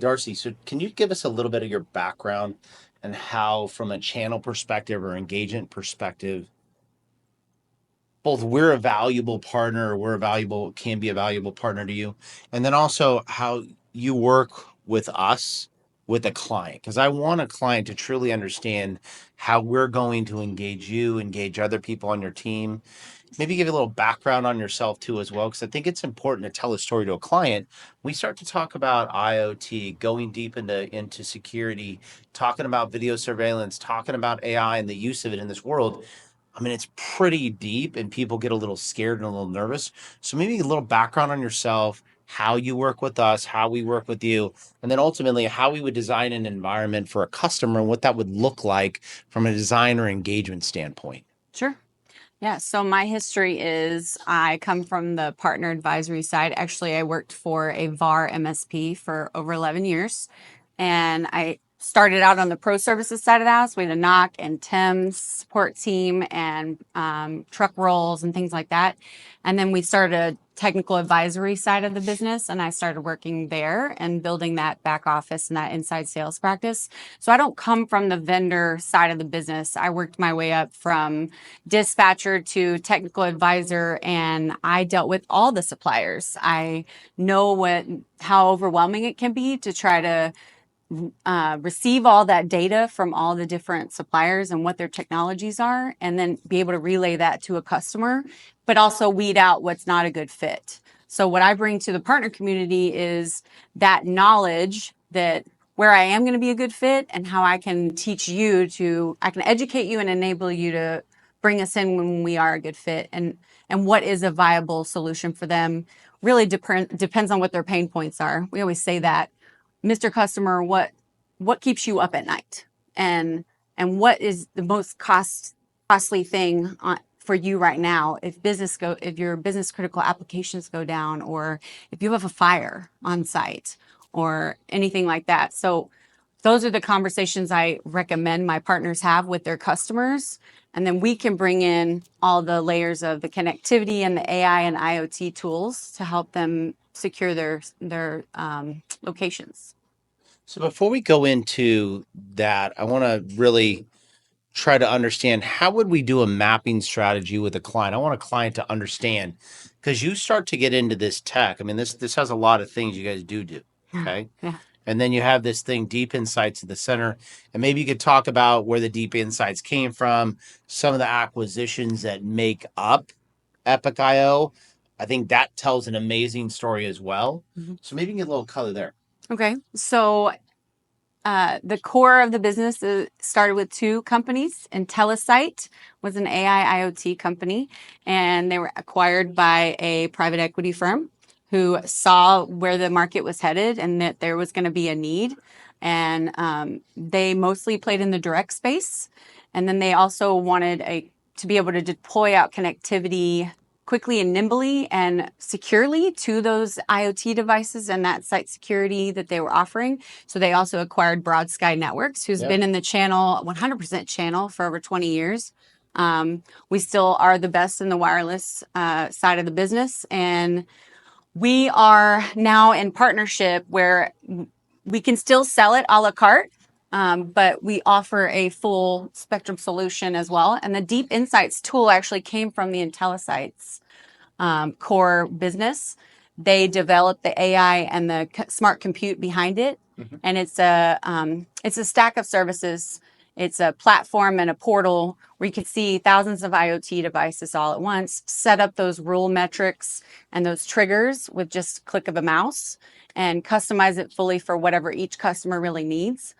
Darcy, so can you give us a little bit of your background and how, from a channel perspective or engagement perspective, both we're a valuable partner, or can be a valuable partner to you, and then also how you work with us, with a client? Because I want a client to truly understand how we're going to engage you, engage other people on your team. Maybe give a little background on yourself too as well, because I think it's important to tell a story to a client. We start to talk about IoT, going deep into security, talking about video surveillance, talking about AI and the use of it in this world. I mean, it's pretty deep and people get a little scared and a little nervous. So maybe a little background on yourself, how you work with us, how we work with you, and then ultimately how we would design an environment for a customer and what that would look like from a design or engagement standpoint. Sure. Yeah, so my history is I come from the partner advisory side. Actually, I worked for a VAR MSP for over 11 years, and I started out on the pro services side of the house. We had a knock and TIMS support team and truck rolls and things like that. And then we started a technical advisory side of the business, and I started working there and building that back office and that inside sales practice. So I don't come from the vendor side of the business. I worked my way up from dispatcher to technical advisor, and I dealt with all the suppliers. I know how overwhelming it can be to try to receive all that data from all the different suppliers and what their technologies are, and then be able to relay that to a customer, but also weed out what's not a good fit. So what I bring to the partner community is that knowledge that where I am going to be a good fit and how I can I can educate you and enable you to bring us in when we are a good fit, and what is a viable solution for them really depends on what their pain points are. We always say that, Mr. Customer, what keeps you up at night, and what is the most costly thing for you right now if your business critical applications go down, or if you have a fire on site or anything like that. So those are the conversations I recommend my partners have with their customers. And then we can bring in all the layers of the connectivity and the AI and IoT tools to help them secure their locations. So before we go into that, I want to really try to understand how would we do a mapping strategy with a client. I want a client to understand, because you start to get into this tech. I mean, this has a lot of things you guys do. Okay. Yeah. And then you have this thing, DeepInsights at the center. And maybe you could talk about where the DeepInsights came from, some of the acquisitions that make up Epic IO. I think that tells an amazing story as well. Mhm. So maybe you can get a little color there. Okay. So the core of the business started with two companies. IntelliSight was an AI IoT company, and they were acquired by a private equity firm who saw where the market was headed and that there was going to be a need. And they mostly played in the direct space. And then they also wanted to be able to deploy out connectivity quickly and nimbly and securely to those IoT devices and that site security that they were offering. So they also acquired Broad Sky Networks, who's been in the channel, 100% channel, for over 20 years. We still are the best in the wireless side of the business. And we are now in partnership where we can still sell it a la carte, but we offer a full spectrum solution as well. And the DeepInsights tool actually came from the IntelliSights core business. They developed the AI and the smart compute behind it, and it's a stack of services. It's a platform and a portal where you can see thousands of IoT devices all at once, set up those rule metrics and those triggers with just a click of a mouse, and customize it fully for whatever each customer really needs.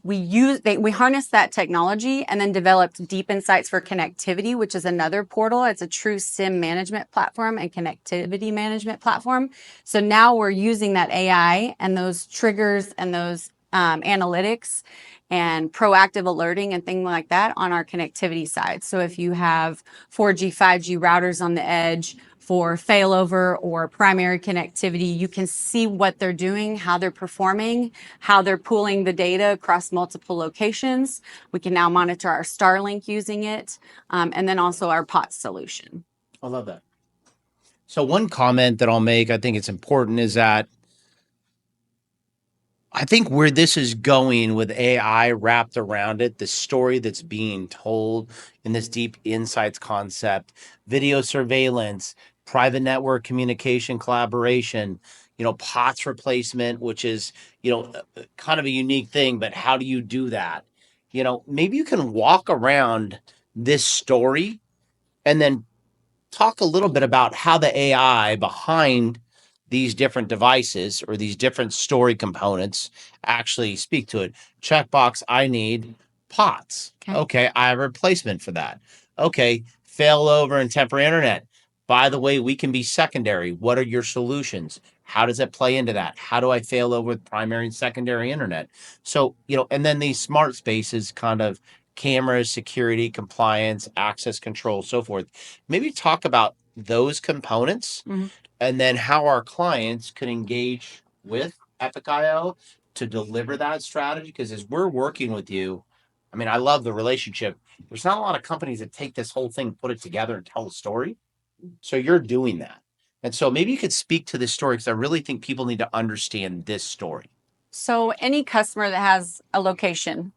We harness that technology and then developed DeepInsights for connectivity, which is another portal. It's a true SIM management platform and connectivity management platform. So now we're using that AI and those triggers and those analytics and proactive alerting and things like that on our connectivity side. So if you have 4G, 5G routers on the edge for failover or primary connectivity, you can see what they're doing, how they're performing, how they're pooling the data across multiple locations. We can now monitor our Starlink using it, and then also our POTS solution. I love that. So one comment that I'll make, I think it's important, is that I think where this is going with AI wrapped around it, the story that's being told in this deep insights concept, video surveillance, private network communication collaboration, POTS replacement, which is, kind of a unique thing, but how do you do that? Maybe you can walk around this story and then talk a little bit about how the AI behind these different devices or these different story components actually speak to it. Checkbox, I need POTS. Okay. Okay, I have a replacement for that. Okay, failover and temporary internet. By the way, we can be secondary. What are your solutions? How does it play into that? How do I fail over with primary and secondary internet? So, and then these smart spaces kind of cameras, security, compliance, access control, so forth. Maybe talk about those components Mhm. and then how our clients could engage with Epic.io to deliver that strategy. Because as we're working with you, I mean, I love the relationship. There's not a lot of companies that take this whole thing, put it together, and tell a story. So you're doing that. And so maybe you could speak to this story because I really think people need to understand this story. So any customer that has a location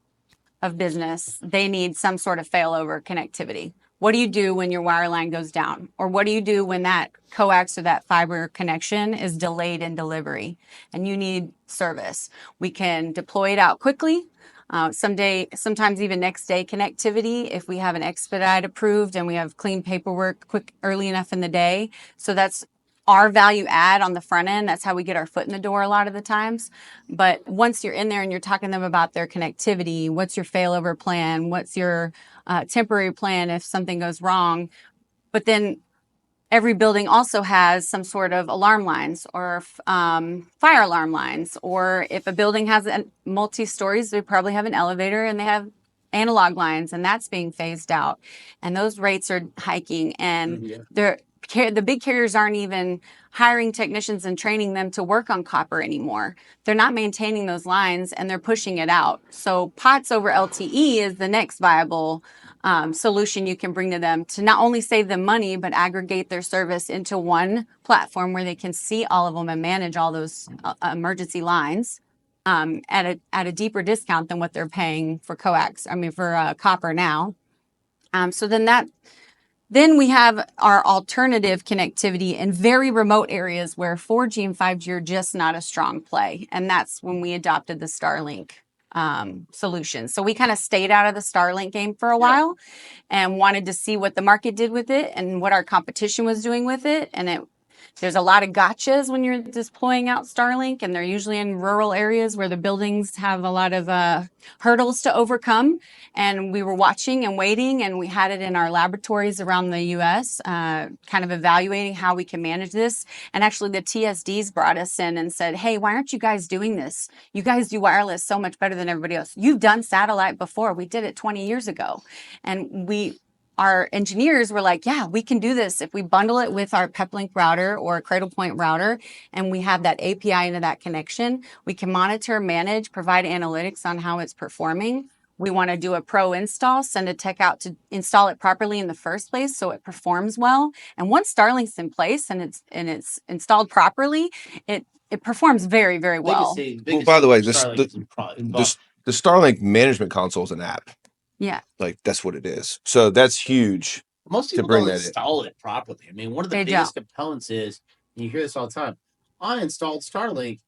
of business, they need some sort of failover connectivity. What do you do when your wire line goes down? Or what do you do when that coax or that fiber connection is delayed in delivery and you need service? We can deploy it out quickly. Sometimes even next day connectivity if we have an expedite approved and we have clean paperwork quick early enough in the day. So that's our value add on the front end. That's how we get our foot in the door a lot of the times. But once you're in there and you're talking to them about their connectivity, what's your failover plan? What's your temporary plan if something goes wrong? But then every building also has some sort of alarm lines or fire alarm lines. Or if a building has multi-stories, they probably have an elevator and they have analog lines, and that's being phased out. And those rates are hiking, and the big carriers aren't even hiring technicians and training them to work on copper anymore. They're not maintaining those lines and they're pushing it out. So POTS over LTE is the next viable solution you can bring to them to not only save them money, but aggregate their service into one platform where they can see all of them and manage all those emergency lines at a deeper discount than what they're paying for for copper now. Then we have our alternative connectivity in very remote areas where 4G and 5G are just not a strong play. And that's when we adopted the Starlink solution. So we kind of stayed out of the Starlink game for a while and wanted to see what the market did with it and what our competition was doing with it. And there's a lot of gotchas when you're deploying out Starlink, and they're usually in rural areas where the buildings have a lot of hurdles to overcome. And we were watching and waiting, and we had it in our laboratories around the U.S., kind of evaluating how we can manage this. And actually, the TSDs brought us in and said, "Hey, why aren't you guys doing this? You guys do wireless so much better than everybody else. You've done satellite before. We did it 20 years ago." And our engineers were like, yeah, we can do this if we bundle it with our PepLink router or Cradlepoint router, and we have that API into that connection. We can monitor, manage, provide analytics on how it's performing. We want to do a pro install, send a tech out to install it properly in the first place so it performs well. And once Starlink's in place and it's installed properly, it performs very, very well. Well, by the way, the Starlink management console is an app. Yeah. Like that's what it is. So that's huge. Most people don't install it properly. I mean, one of the biggest components is, and you hear this all the time, I installed Starlink,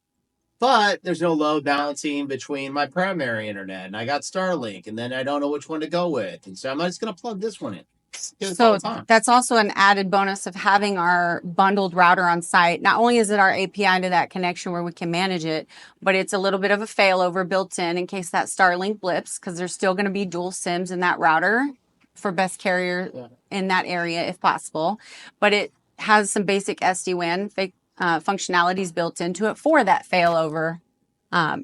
but there's no load balancing between my primary internet, and I got Starlink, and then I don't know which one to go with. And so I'm just going to plug this one in. So that's also an added bonus of having our bundled router on site. Not only is it our API to that connection where we can manage it, but it's a little bit of a failover built in case that Starlink blips, because there's still going to be dual SIMs in that router for best carrier in that area if possible. But it has some basic SD-WAN functionalities built into it for that failover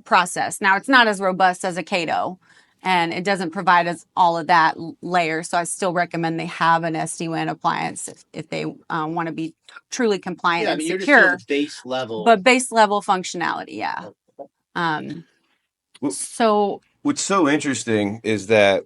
process. Now, it's not as robust as a Cato, and it doesn't provide us all of that layer. So I still recommend they have an SD-WAN appliance if they want to be truly compliant and secure. You're just base level. But base level functionality, yeah. So what's so interesting is that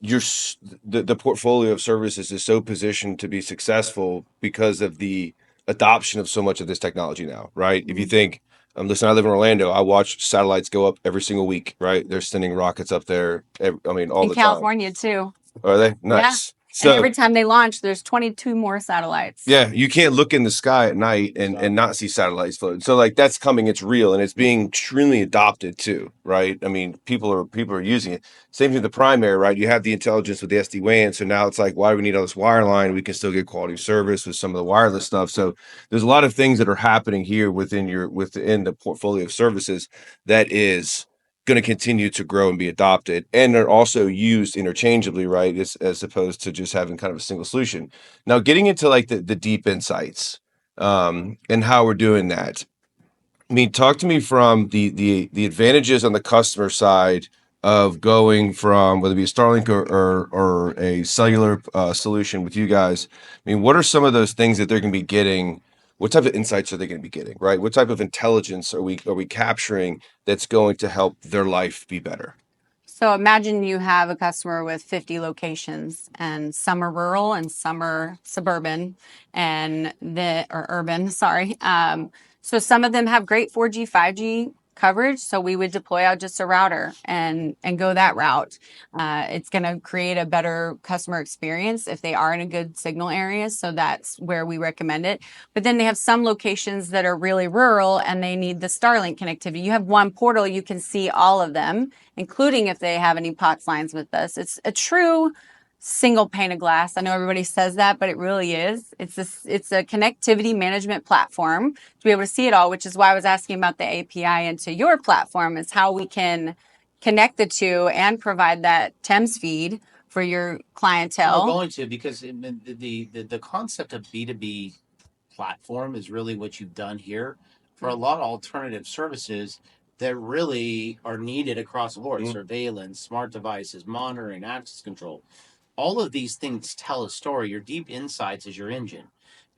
the portfolio of services is so positioned to be successful because of the adoption of so much of this technology now, right? If you think Listen, I live in Orlando. I watch satellites go up every single week, right? They're sending rockets up there. All In the time. California too. Are they? Yeah. Nice. And So every time they launch, there's 22 more satellites. yeah, you can't look in the sky at night and not see satellites floating. So like that's coming, it's real, and it's being extremely adopted too, right? I mean, people are using it. Same thing with the primary, right? You have the intelligence with the SD-WAN, so now it's like, why do we need all this wireline? We can still get quality service with some of the wireless stuff. So there's a lot of things that are happening here within the portfolio of services that is going to continue to grow and be adopted, and they're also used interchangeably, right? As opposed to just having kind of a single solution. Now, getting into like the deep insights, and how we're doing that. I mean, talk to me from the advantages on the customer side of going from whether it be a Starlink or a cellular solution with you guys. I mean, what are some of those things that they're going to be getting? What type of insights are they going to be getting? Right? What type of intelligence are we capturing that's going to help their life be better? So imagine you have a customer with 50 locations, and some are rural and some are suburban or urban, sorry. So some of them have great 4G, 5G coverage. So we would deploy out just a router and go that route. It's going to create a better customer experience if they are in a good signal area. So that's where we recommend it. But then they have some locations that are really rural and they need the Starlink connectivity. You have one portal, you can see all of them, including if they have any POTS lines with us. It's a true single pane of glass. I know everybody says that, but it really is. It's a connectivity management platform to be able to see it all, which is why I was asking about the API into your platform, is how we can connect the two and provide that TEMS feed for your clientele. We're going to, because the concept of B2B platform is really what you've done here for a lot of alternative services that really are needed across the board. Surveillance, smart devices, monitoring, access control. All of these things tell a story. Your DeepInsights is your engine.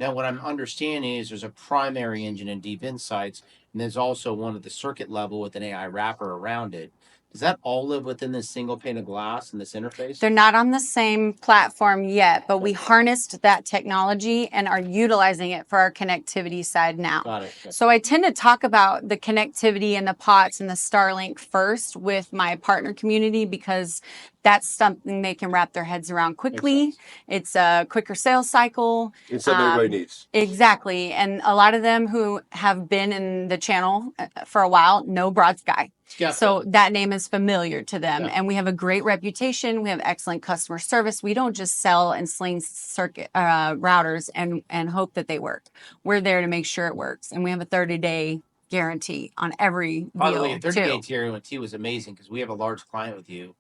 Now, what I'm understanding is there's a primary engine in DeepInsights, and there's also one at the circuit level with an AI wrapper around it. Does that all live within this single pane of glass and this interface? They're not on the same platform yet, but we harnessed that technology and are utilizing it for our connectivity side now. Got it. So I tend to talk about the connectivity and the POTS and the Starlink first with my partner community, because that's something they can wrap their heads around quickly. It's a quicker sales cycle. It's something everybody needs. Exactly. And a lot of them who have been in the channel for a while know Broad Sky. Yeah. So that name is familiar to them. Yeah. And we have a great reputation. We have excellent customer service. We don't just sell and sling circuit routers and hope that they work. We're there to make sure it works. And we have a 30-day guarantee on every deal. By the way, a 30-day guarantee was amazing because we have a large client with you,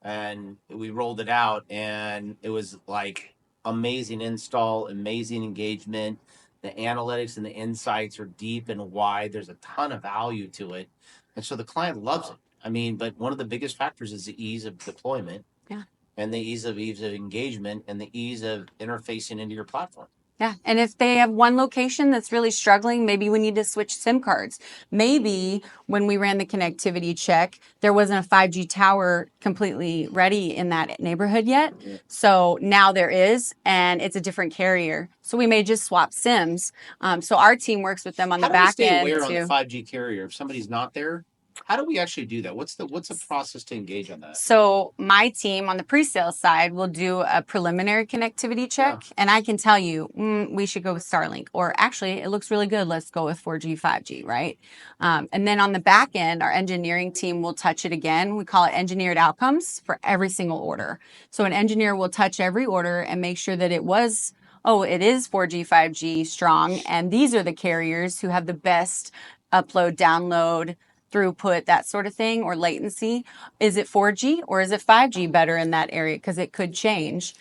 and we rolled it out, and it was like amazing install, amazing engagement. The analytics and the insights are deep and wide. There's a ton of value to it. And so the client loves it. I mean, but one of the biggest factors is the ease of deployment. Yeah. And the ease of engagement and the ease of interfacing into your platform. Yeah. And if they have one location that's really struggling, maybe we need to switch SIM cards. Maybe when we ran the connectivity check, there wasn't a 5G tower completely ready in that neighborhood yet. Yeah. So now there is, and it's a different carrier. So we may just swap SIMs. So our team works with them on the back end. How do we stay aware on the 5G carrier? If somebody's not there, how do we actually do that? What's the process to engage on that? So my team on the pre-sale side will do a preliminary connectivity check, and I can tell you, we should go with Starlink, or actually, it looks really good. Let's go with 4G, 5G, right? And then on the back end, our engineering team will touch it again. We call it engineered outcomes for every single order. So an engineer will touch every order and make sure that it is 4G, 5G strong, and these are the carriers who have the best upload, download, throughput, that sort of thing, or latency. Is it 4G or is it 5G better in that area? Because it could change.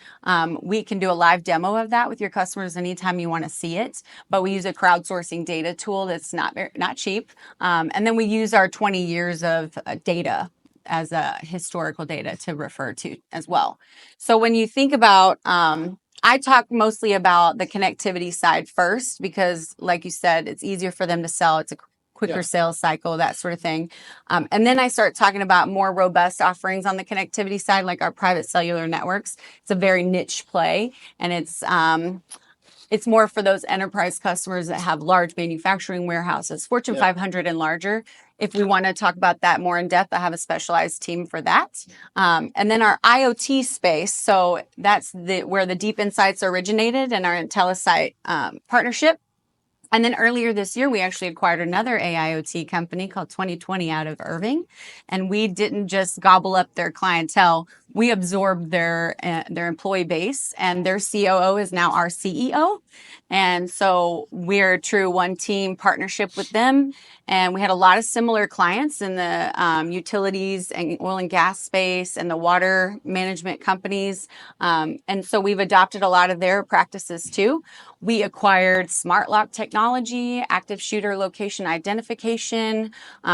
We can do a live demo of that with your customers anytime you want to see it, but we use a crowdsourcing data tool that's not cheap. And then we use our 20 years of data as a historical data to refer to as well. So when you think about, I talk mostly about the connectivity side first, because like you said, it's easier for them to sell. It's a quicker sales cycle, that sort of thing. And then I start talking about more robust offerings on the connectivity side, like our private cellular networks. It's a very niche play, and it's it's more for those enterprise customers that have large manufacturing warehouses, Fortune 500 and larger. If we want to talk about that more in depth, I have a specialized team for that. And then our IoT space, so that's where the DeepInsights originated and our IntelliSight partnership. And then earlier this year, we actually acquired another AIoT company called 2020 out of Irving. And we didn't just gobble up their clientele. We absorbed their employee base, and their COO is now our CEO. And so we're a true one team partnership with them. And we had a lot of similar clients in the utilities and oil and gas space and the water management companies. And so we've adopted a lot of their practices too. We acquired smart lock technology, active shooter location identification.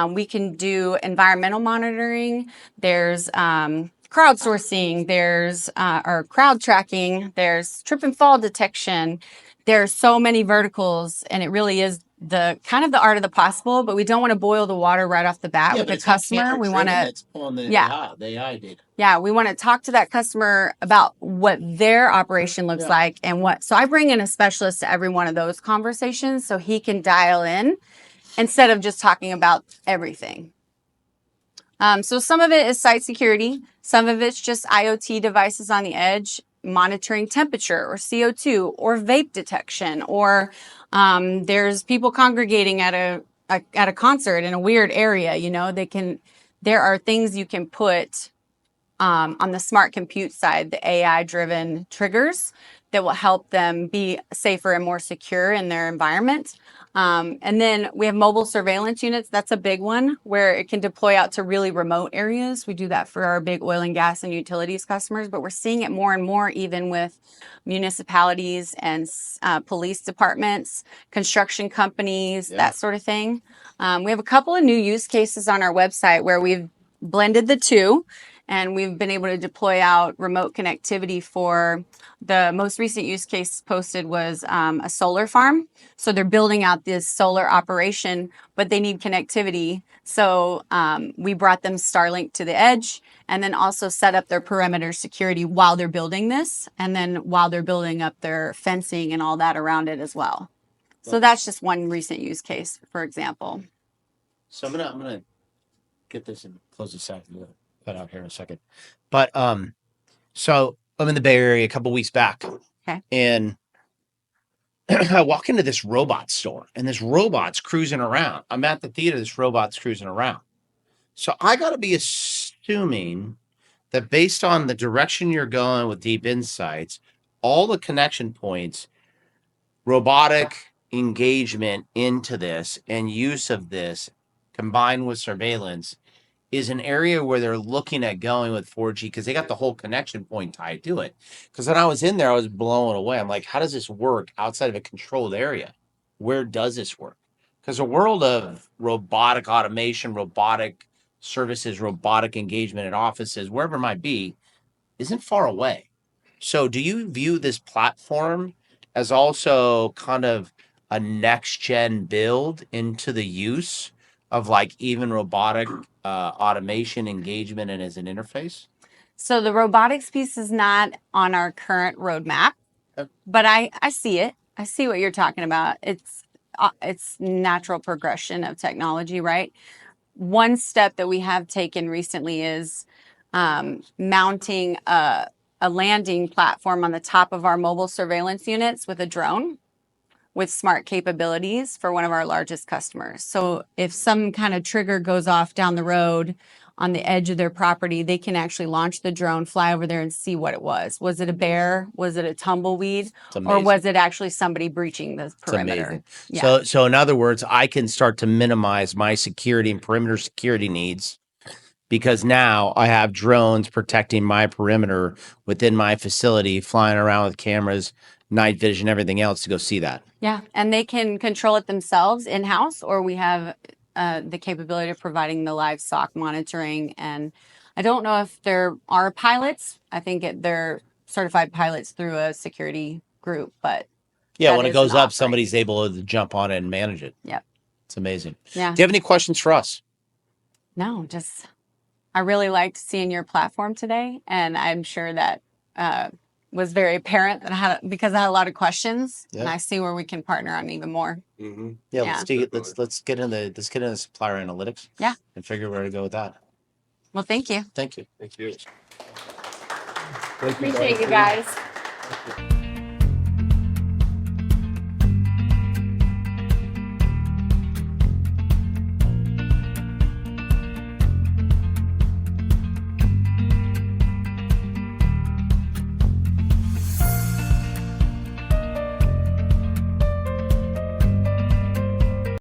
We can do environmental monitoring. There's crowdsourcing. There's or crowd tracking. There's trip and fall detection. There's so many verticals, and it really is the kind of the art of the possible, but we don't want to boil the water right off the bat with the customer. We want to, the AI data. Yeah, we want to talk to that customer about what their operation looks like and what. So I bring in a specialist to every one of those conversations so he can dial in instead of just talking about everything. So some of it is site security. Some of it's just IoT devices on the edge, monitoring temperature or CO2 or vape detection, or there's people congregating at a concert in a weird area. You know, there are things you can put on the smart compute side, the AI driven triggers that will help them be safer and more secure in their environment. And then we have mobile surveillance units. That's a big one where it can deploy out to really remote areas. We do that for our big oil and gas and utilities customers, but we're seeing it more and more even with municipalities and police departments, construction companies, that sort of thing. We have a couple of new use cases on our website where we've blended the two. And we've been able to deploy out remote connectivity for the most recent use case posted was a solar farm. So they're building out this solar operation, but they need connectivity. So we brought them Starlink to the edge and then also set up their perimeter security while they're building this. And then while they're building up their fencing and all that around it as well. So that's just one recent use case, for example. So I'm gonna get this and close this out. Cut out here in a second, but so I'm in the Bay Area a couple weeks back, and I walk into this robot store, and this robot's cruising around. I'm at the theater, this robot's cruising around. So I got to be assuming that based on the direction you're going with DeepInsights, all the connection points, robotic engagement into this and use of this combined with surveillance is an area where they're looking at going with 4G because they got the whole connection point tied to it. Because when I was in there, I was blown away. I'm like, how does this work outside of a controlled area? Where does this work? Because the world of robotic automation, robotic services, robotic engagement in offices, wherever it might be, isn't far away. So do you view this platform as also kind of a next gen build into the use of like even robotic automation engagement and as an interface? So the robotics piece is not on our current roadmap, but I see it. I see what you're talking about. It's natural progression of technology, right? One step that we have taken recently is mounting a landing platform on the top of our mobile surveillance units with a drone with smart capabilities for one of our largest customers. So if some kind of trigger goes off down the road on the edge of their property, they can actually launch the drone, fly over there and see what it was. Was it a bear? Was it a tumbleweed? Or was it actually somebody breaching the perimeter? Yeah. So in other words, I can start to minimize my security and perimeter security needs because now I have drones protecting my perimeter within my facility, flying around with cameras, night vision, everything else to go see that. Yeah, and they can control it themselves in-house, or we have the capability of providing the livestock monitoring. And I don't know if there are pilots. I think they're certified pilots through a security group, but yeah, when it goes up, somebody's able to jump on it and manage it. Yep. It's amazing. Yeah. Do you have any questions for us? No, I really liked seeing your platform today, and I'm sure that was very apparent that because I had a lot of questions, and Yeah. I see where we can partner on even more. Mm-hmm. Yeah, Yeah. let's get into supplier analytics. Yeah. And figure where to go with that. Well, thank you. Thank you. Thank you. Appreciate you guys.